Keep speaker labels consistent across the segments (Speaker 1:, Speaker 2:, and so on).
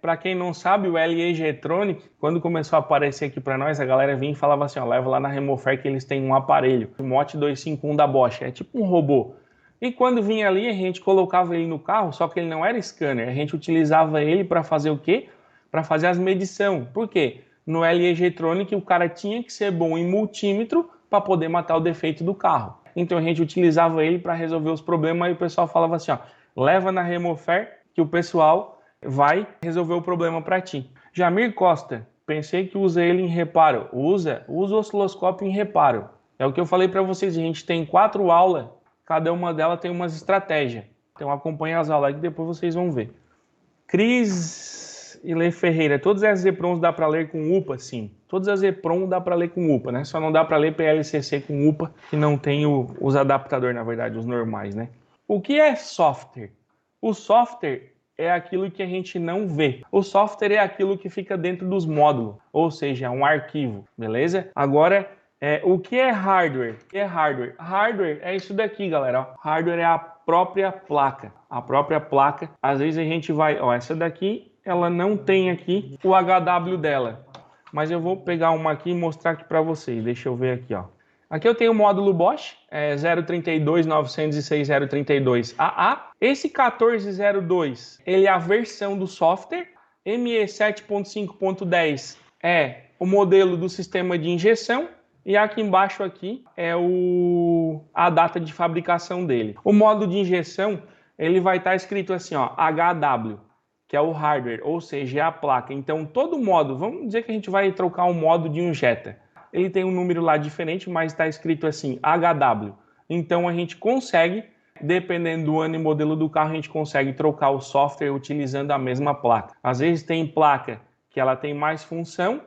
Speaker 1: Para quem não sabe, o LE G-Tronic, quando começou a aparecer aqui para nós, a galera vinha e falava assim, ó, leva lá na Remofer que eles têm um aparelho, o MOT 251 da Bosch, é tipo um robô. E quando vinha ali, a gente colocava ele no carro, só que ele não era scanner, a gente utilizava ele para fazer o quê? Para fazer as medições. Por quê? No LE G-Tronic, o cara tinha que ser bom em multímetro para poder matar o defeito do carro. Então a gente utilizava ele para resolver os problemas e o pessoal falava assim, ó, leva na Remofer que o pessoal vai resolver o problema para ti. Jamir Costa, pensei que usa ele em reparo. Usa o osciloscópio em reparo. É o que eu falei para vocês, a gente tem 4 aulas, cada uma delas tem umas estratégias. Então acompanha as aulas que depois vocês vão ver. Cris e Lê Ferreira, todas as EPROMs dá para ler com UPA? Sim. Todas as EPROM dá para ler com UPA, né? Só não dá para ler PLCC com UPA, que não tem os adaptadores, na verdade, os normais, né? O que é software? O software é aquilo que a gente não vê. O software é aquilo que fica dentro dos módulos, ou seja, um arquivo, beleza? Agora, o que é hardware? O que é hardware? Hardware é isso daqui, galera. Ó. Hardware é a própria placa. A própria placa, às vezes a gente vai... Ó, essa daqui, ela não tem aqui o HW dela. Mas eu vou pegar uma aqui e mostrar aqui para vocês. Deixa eu ver aqui, ó. Aqui eu tenho o módulo Bosch, 032.906.032AA. Esse 1402, ele é a versão do software. ME7.5.10 é o modelo do sistema de injeção. E aqui embaixo aqui é a data de fabricação dele. O módulo de injeção, ele vai estar escrito assim, ó, HW, que é o hardware, ou seja, é a placa. Então, todo módulo, vamos dizer que a gente vai trocar um módulo de um Jetta. Ele tem um número lá diferente, mas está escrito assim, HW. Então, a gente consegue, dependendo do ano e modelo do carro, a gente consegue trocar o software utilizando a mesma placa. Às vezes tem placa que ela tem mais função,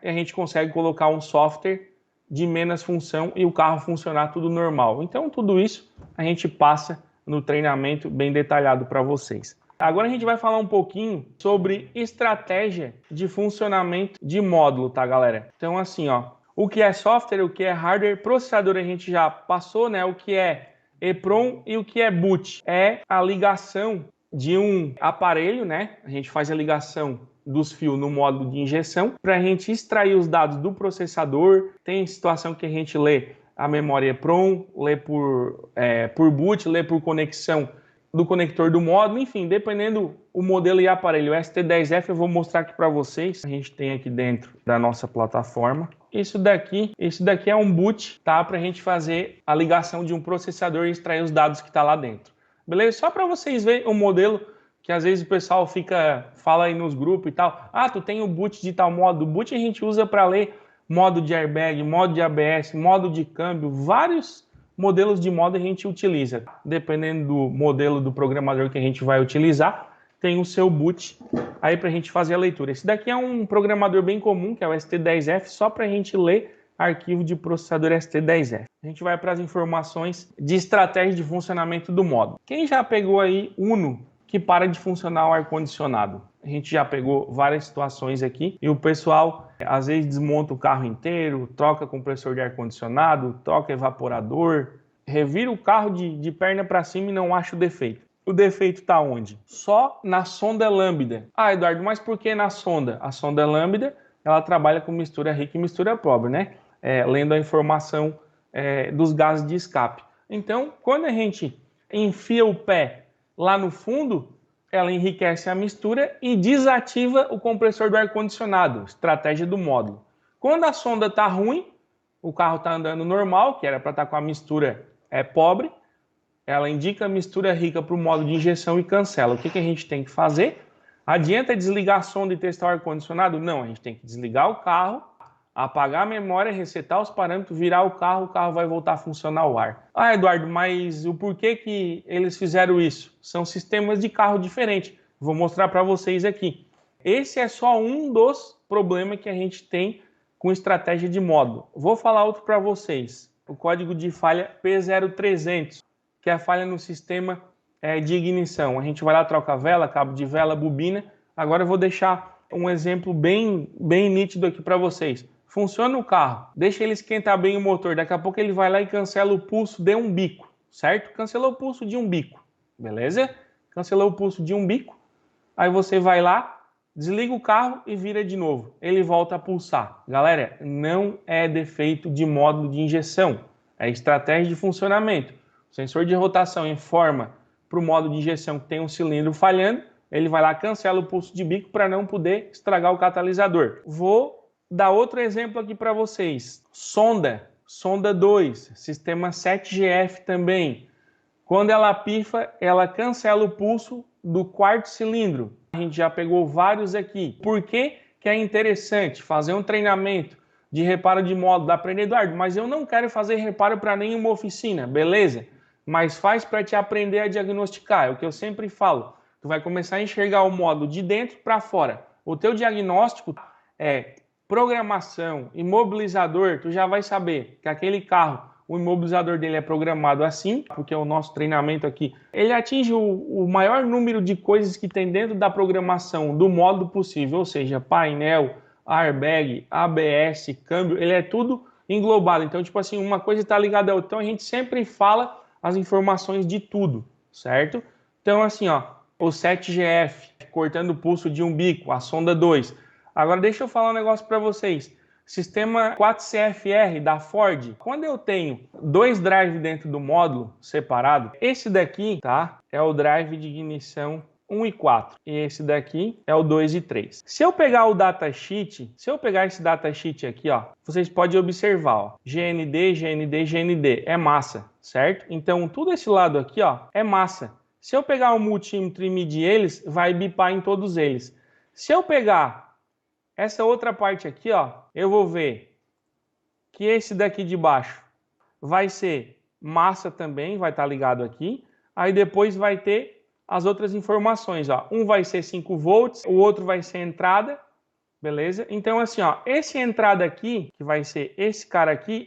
Speaker 1: e a gente consegue colocar um software de menos função e o carro funcionar tudo normal. Então, tudo isso a gente passa no treinamento bem detalhado para vocês. Agora a gente vai falar um pouquinho sobre estratégia de funcionamento de módulo, tá, galera? Então, assim, ó, o que é software, o que é hardware, processador a gente já passou, né? O que é EPROM e o que é boot. É a ligação de um aparelho, né? A gente faz a ligação dos fios no módulo de injeção para a gente extrair os dados do processador. Tem situação que a gente lê a memória EPROM, lê por boot, lê por conexão do conector do módulo, enfim, dependendo o modelo e aparelho. O ST10F eu vou mostrar aqui para vocês. A gente tem aqui dentro da nossa plataforma. Isso daqui é um boot, tá? Para a gente fazer a ligação de um processador e extrair os dados que está lá dentro. Beleza? Só para vocês verem o modelo, que às vezes o pessoal fala aí nos grupos e tal. Ah, tu tem o boot de tal modo. O boot a gente usa para ler modo de airbag, modo de ABS, modo de câmbio, vários modelos de modo a gente utiliza. Dependendo do modelo do programador que a gente vai utilizar, tem o seu boot aí para a gente fazer a leitura. Esse daqui é um programador bem comum, que é o ST10F, só para a gente ler arquivo de processador ST10F. A gente vai para as informações de estratégia de funcionamento do módulo. Quem já pegou aí Uno que para de funcionar o ar-condicionado? A gente já pegou várias situações aqui e o pessoal às vezes desmonta o carro inteiro, troca compressor de ar-condicionado, troca evaporador, revira o carro de perna para cima e não acha o defeito. O defeito está onde? Só na sonda lambda. Ah, Eduardo, mas por que na sonda? A sonda lambda, ela trabalha com mistura rica e mistura pobre, né? Lendo a informação dos gases de escape. Então, quando a gente enfia o pé lá no fundo, ela enriquece a mistura e desativa o compressor do ar-condicionado, estratégia do módulo. Quando a sonda está ruim, o carro está andando normal, que era para estar com a mistura pobre, ela indica a mistura rica para o modo de injeção e cancela. O que a gente tem que fazer? Adianta desligar a sonda e testar o ar-condicionado? Não, a gente tem que desligar o carro, apagar a memória, resetar os parâmetros, virar o carro vai voltar a funcionar o ar. Ah, Eduardo, mas o porquê que eles fizeram isso? São sistemas de carro diferentes. Vou mostrar para vocês aqui. Esse é só um dos problemas que a gente tem com estratégia de módulo. Vou falar outro para vocês. O código de falha P0300, que é a falha no sistema de ignição. A gente vai lá, troca a vela, cabo de vela, bobina. Agora eu vou deixar um exemplo bem nítido aqui para vocês. Funciona o carro, deixa ele esquentar bem o motor, daqui a pouco ele vai lá e cancela o pulso de um bico, certo? Cancelou o pulso de um bico, beleza? Cancelou o pulso de um bico, aí você vai lá, desliga o carro e vira de novo. Ele volta a pulsar. Galera, não é defeito de módulo de injeção, é estratégia de funcionamento. O sensor de rotação informa para o módulo de injeção que tem um cilindro falhando, ele vai lá, cancela o pulso de bico para não poder estragar o catalisador. Vou dar outro exemplo aqui para vocês. Sonda 2, sistema 7GF também. Quando ela pifa, ela cancela o pulso do quarto cilindro. A gente já pegou vários aqui. Por que que é interessante fazer um treinamento de reparo de módulo? Dá para Eduardo, mas eu não quero fazer reparo para nenhuma oficina, beleza? Mas faz para te aprender a diagnosticar. É o que eu sempre falo. Tu vai começar a enxergar o módulo de dentro para fora. O teu diagnóstico é programação, imobilizador. Tu já vai saber que aquele carro, o imobilizador dele é programado assim, porque o nosso treinamento aqui, ele atinge o maior número de coisas que tem dentro da programação do módulo possível, ou seja, painel, airbag, ABS, câmbio, ele é tudo englobado. Então, tipo assim, uma coisa está ligada à outra. Então, a gente sempre fala as informações de tudo, certo? Então, assim, ó, o 7GF, cortando o pulso de um bico, a sonda 2. Agora, deixa eu falar um negócio para vocês. Sistema 4CFR da Ford, quando eu tenho dois drives dentro do módulo separado, esse daqui, tá, é o drive de ignição 1 e 4, e esse daqui é o 2 e 3. Se eu pegar o datasheet, se eu pegar esse datasheet aqui, ó, vocês podem observar, ó, GND, GND, GND, é massa, certo? Então, tudo esse lado aqui, ó, é massa. Se eu pegar o multímetro e medir eles, vai bipar em todos eles. Se eu pegar essa outra parte aqui, ó, eu vou ver que esse daqui de baixo vai ser massa também, vai estar ligado aqui. Aí depois vai ter as outras informações, ó. Um vai ser 5 volts, o outro vai ser entrada, beleza? Então assim, ó, esse entrada aqui, que vai ser esse cara aqui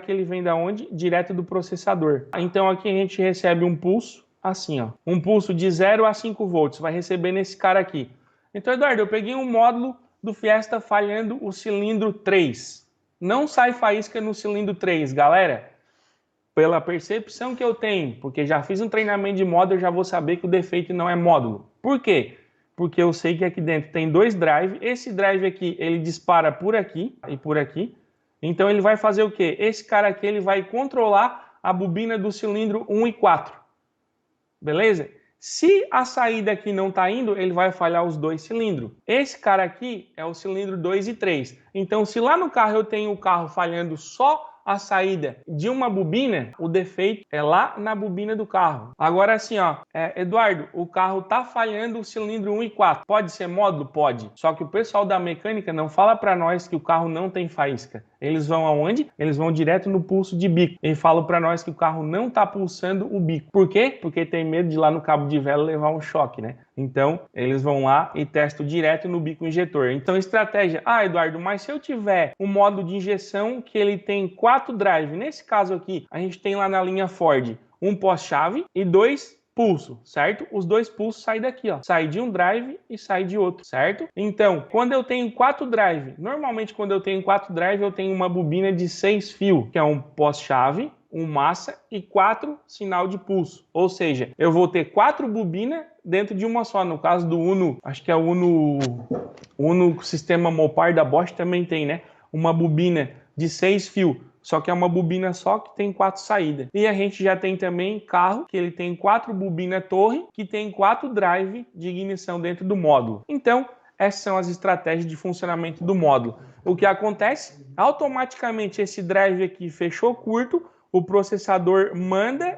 Speaker 1: ele vem da onde? Direto do processador. Então aqui a gente recebe um pulso, assim, ó. Um pulso de 0 a 5 volts, vai receber nesse cara aqui. Então, Eduardo, eu peguei um módulo do Fiesta falhando o cilindro 3. Não sai faísca no cilindro 3, galera. Pela percepção que eu tenho, porque já fiz um treinamento de módulo, eu já vou saber que o defeito não é módulo. Por quê? Porque eu sei que aqui dentro tem dois drives. Esse drive aqui, ele dispara por aqui e por aqui. Então ele vai fazer o quê? Esse cara aqui, ele vai controlar a bobina do cilindro 1 e 4. Beleza? Se a saída aqui não está indo, ele vai falhar os dois cilindros. Esse cara aqui é o cilindro 2 e 3. Então, se lá no carro eu tenho o carro falhando só a saída de uma bobina, o defeito é lá na bobina do carro. Agora assim, ó, Eduardo, o carro tá falhando o cilindro 1 e 4. Pode ser módulo? Pode. Só que o pessoal da mecânica não fala para nós que o carro não tem faísca. Eles vão aonde? Eles vão direto no pulso de bico. E falam para nós que o carro não tá pulsando o bico. Por quê? Porque tem medo de lá no cabo de vela levar um choque, né? Então, eles vão lá e testam direto no bico injetor. Então, estratégia, Eduardo, mas se eu tiver um modo de injeção que ele tem 4 drives, nesse caso aqui, a gente tem lá na linha Ford um pós-chave e 2 pulsos, certo? Os 2 pulsos saem daqui, ó. Sai de um drive e sai de outro, certo? Então, quando eu tenho 4 drives, normalmente quando eu tenho 4 drives, eu tenho uma bobina de 6 fios, que é um pós-chave, um massa e 4 sinal de pulso. Ou seja, eu vou ter 4 bobinas dentro de uma só. No caso do Uno, acho que é o Uno sistema Mopar da Bosch também tem, né? Uma bobina de 6 fios. Só que é uma bobina só que tem 4 saídas. E a gente já tem também carro que ele tem 4 bobinas torre, que tem 4 drive de ignição dentro do módulo. Então, essas são as estratégias de funcionamento do módulo. O que acontece? Automaticamente esse drive aqui fechou curto, o processador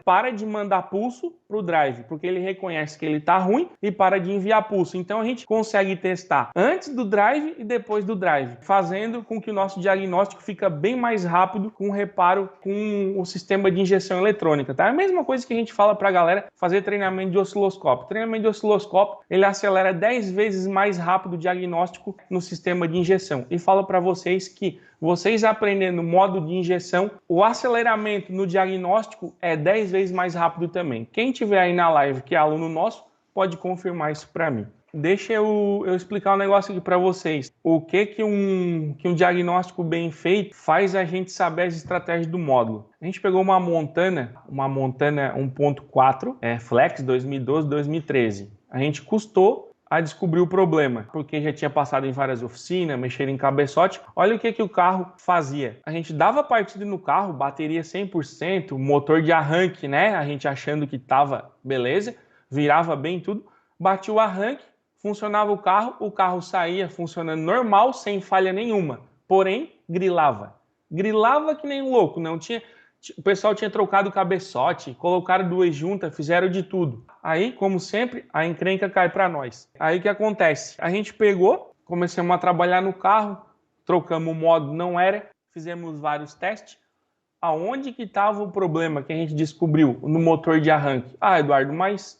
Speaker 1: para de mandar pulso para o drive, porque ele reconhece que ele está ruim e para de enviar pulso. Então a gente consegue testar antes do drive e depois do drive, fazendo com que o nosso diagnóstico fica bem mais rápido com o reparo com o sistema de injeção eletrônica, tá? É a mesma coisa que a gente fala para a galera fazer treinamento de osciloscópio. Treinamento de osciloscópio, ele acelera 10 vezes mais rápido o diagnóstico no sistema de injeção. E falo para vocês que vocês aprendendo o modo de injeção, o aceleramento no diagnóstico é 10 vezes mais rápido também. Quem tiver aí na live que é aluno nosso, pode confirmar isso para mim. Deixa eu explicar um negócio aqui para vocês. O que um diagnóstico bem feito faz a gente saber as estratégias do módulo. A gente pegou uma Montana 1.4, Flex 2012-2013. A gente custou a descobrir o problema, porque já tinha passado em várias oficinas, mexer em cabeçote. Olha o que o carro fazia. A gente dava partida no carro, bateria 100%, motor de arranque, né? A gente achando que tava beleza, virava bem tudo, batia o arranque, funcionava o carro saía funcionando normal, sem falha nenhuma, porém grilava. Grilava que nem um louco, não tinha... O pessoal tinha trocado o cabeçote, colocaram duas juntas, fizeram de tudo. Aí, como sempre, a encrenca cai para nós. Aí o que acontece? A gente pegou, começamos a trabalhar no carro, trocamos o modo, não era, fizemos vários testes. Aonde que estava o problema que a gente descobriu? No motor de arranque. Ah, Eduardo, mas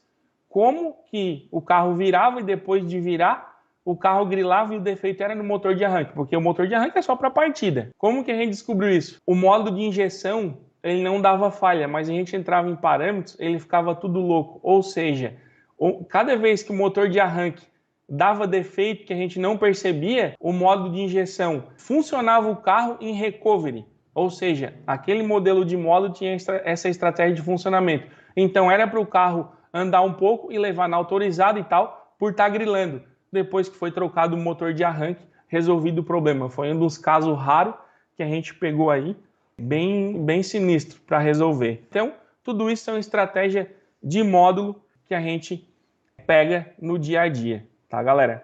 Speaker 1: como que o carro virava e depois de virar, o carro grilava e o defeito era no motor de arranque? Porque o motor de arranque é só para partida. Como que a gente descobriu isso? O modo de injeção ele não dava falha, mas a gente entrava em parâmetros, ele ficava tudo louco. Ou seja, cada vez que o motor de arranque dava defeito que a gente não percebia, o modo de injeção funcionava o carro em recovery. Ou seja, aquele modelo de modo tinha essa estratégia de funcionamento. Então era para o carro andar um pouco e levar na autorizada e tal, por estar grilando. Depois que foi trocado o motor de arranque, resolvido o problema. Foi um dos casos raros que a gente pegou aí, bem sinistro para resolver. Então, tudo isso é uma estratégia de módulo que a gente pega no dia a dia, tá, galera?